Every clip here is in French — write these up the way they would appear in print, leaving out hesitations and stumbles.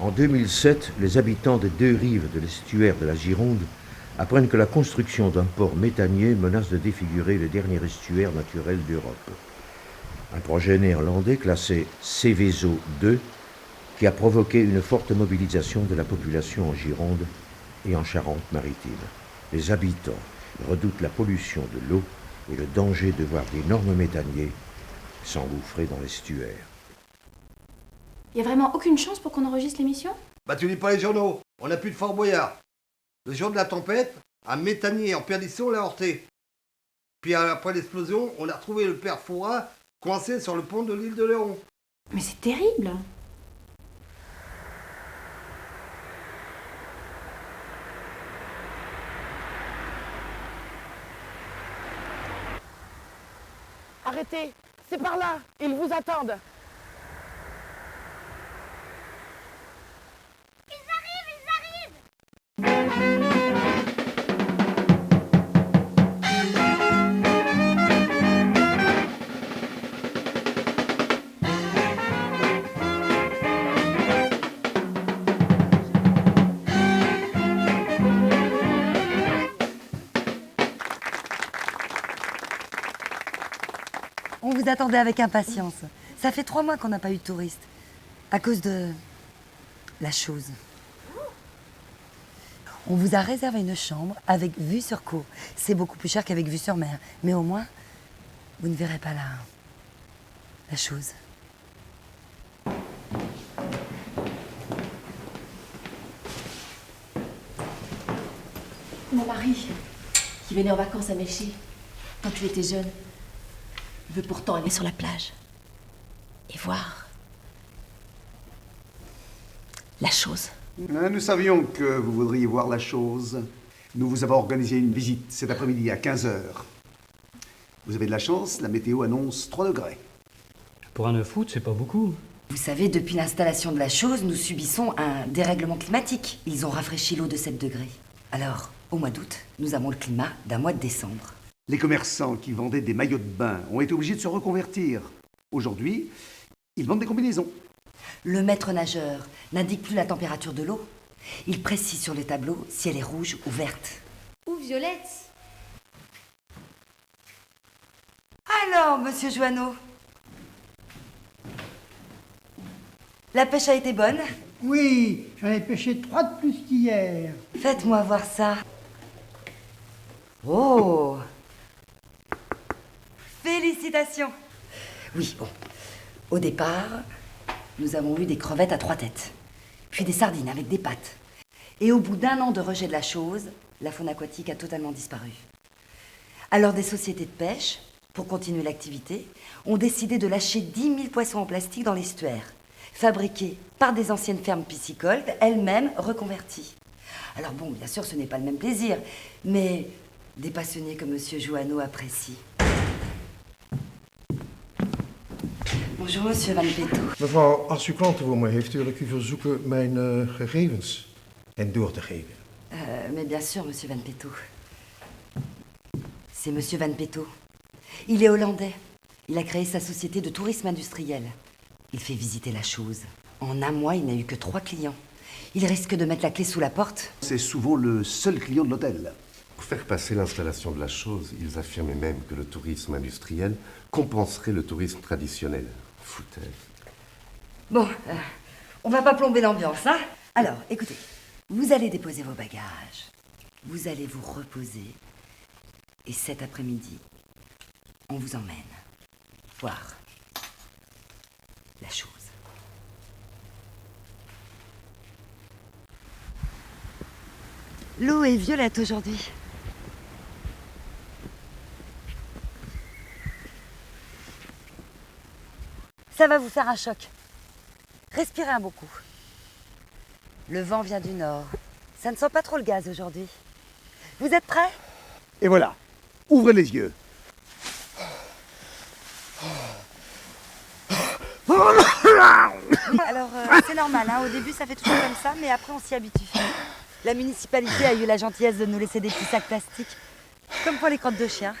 En 2007, les habitants des deux rives de l'estuaire de la Gironde apprennent que la construction d'un port méthanier menace de défigurer le dernier estuaire naturel d'Europe. Un projet néerlandais classé Seveso 2 qui a provoqué une forte mobilisation de la population en Gironde et en Charente-Maritime. Les habitants redoutent la pollution de l'eau et le danger de voir d'énormes méthaniers s'engouffrer dans l'estuaire. Y a vraiment aucune chance pour qu'on enregistre l'émission? Bah tu lis pas les journaux, on n'a plus de Fort Boyard. Le jour de la tempête, un méthanier en perdition l'a heurté. Puis après l'explosion, on a retrouvé le père Fouras coincé sur le pont de l'île de Léon. Mais c'est terrible! Arrêtez, c'est par là, ils vous attendent. On vous attendait avec impatience. Ça fait 3 mois qu'on n'a pas eu de touristes. À cause de... la chose. On vous a réservé une chambre avec vue sur cour. C'est beaucoup plus cher qu'avec vue sur mer. Mais au moins, vous ne verrez pas la chose. Mon mari, qui venait en vacances à Méchy, quand tu étais jeune, veut pourtant aller sur la plage et voir la chose. Nous savions que vous voudriez voir la chose. Nous vous avons organisé une visite cet après-midi à 15h. Vous avez de la chance, la météo annonce 3 degrés. Pour un 9 août, c'est pas beaucoup. Vous savez, depuis l'installation de la chose, nous subissons un dérèglement climatique. Ils ont rafraîchi l'eau de 7 degrés. Alors, au mois d'août, nous avons le climat d'un mois de décembre. Les commerçants qui vendaient des maillots de bain ont été obligés de se reconvertir. Aujourd'hui, ils vendent des combinaisons. Le maître nageur n'indique plus la température de l'eau. Il précise sur le tableau si elle est rouge ou verte. Ou violette? Alors, monsieur Joanneau, la pêche a été bonne? Oui, j'en ai pêché 3 de plus qu'hier. Faites-moi voir ça. Oh! Félicitations! Oui, bon. Au départ, nous avons eu des crevettes à 3 têtes, puis des sardines avec des pattes. Et au bout d'1 an de rejet de la chose, la faune aquatique a totalement disparu. Alors des sociétés de pêche, pour continuer l'activité, ont décidé de lâcher 10 000 poissons en plastique dans l'estuaire, fabriqués par des anciennes fermes piscicoles, elles-mêmes reconverties. Alors bon, bien sûr, ce n'est pas le même plaisir, mais des passionnés comme monsieur Joanneau apprécient. Bonjour, monsieur Van Petto. Mevrouw, als u klanten voor me heeft, wil ik u verzoeken mijn gegevens hen door te geven. Mais bien sûr, monsieur Van Petto. C'est monsieur Van Petto. Il est hollandais. Il a créé sa société de tourisme industriel. Il fait visiter la chose. En 1 mois, il n'a eu que 3 clients. Il risque de mettre la clé sous la porte. C'est souvent le seul client de l'hôtel. Pour faire passer l'installation de la chose, ils affirmaient même que le tourisme industriel compenserait le tourisme traditionnel. Foutaise. Bon, on va pas plomber l'ambiance, hein? Alors, écoutez, vous allez déposer vos bagages. Vous allez vous reposer. Et cet après-midi, on vous emmène voir la chose. L'eau est violette aujourd'hui. Ça va vous faire un choc. Respirez un bon coup. Le vent vient du nord. Ça ne sent pas trop le gaz aujourd'hui. Vous êtes prêts? Et voilà, ouvrez les yeux. Alors, c'est normal, hein. Au début ça fait toujours comme ça, mais après on s'y habitue. La municipalité a eu la gentillesse de nous laisser des petits sacs plastiques, comme pour les crottes de chien.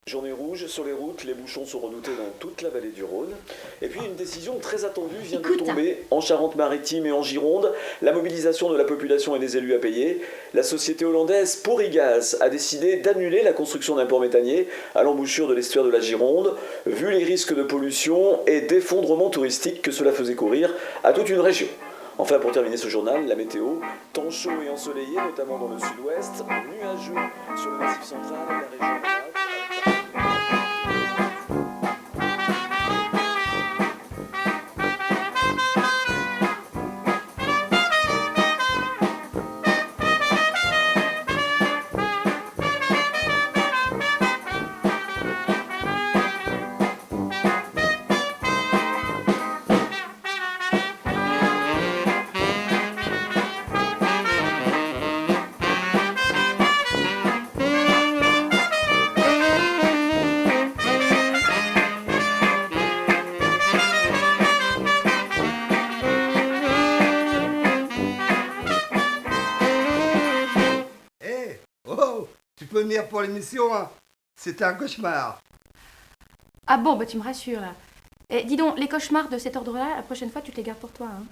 Journée rouge sur les routes, les bouchons sont redoutés dans toute la vallée du Rhône. Et puis une décision très attendue vient de tomber en Charente-Maritime et en Gironde. La mobilisation de la population et des élus a payé. La société hollandaise Porrigas a décidé d'annuler la construction d'un port méthanier à l'embouchure de l'estuaire de la Gironde, vu les risques de pollution et d'effondrement touristique que cela faisait courir à toute une région. Enfin, pour terminer ce journal, la météo, temps chaud et ensoleillé, notamment dans le sud-ouest, nuageux sur le massif central et la région Alpes. Tu peux venir pour l'émission, hein. C'était un cauchemar. Ah bon, bah tu me rassures là. Et dis donc, les cauchemars de cet ordre-là, la prochaine fois tu te les gardes pour toi, hein.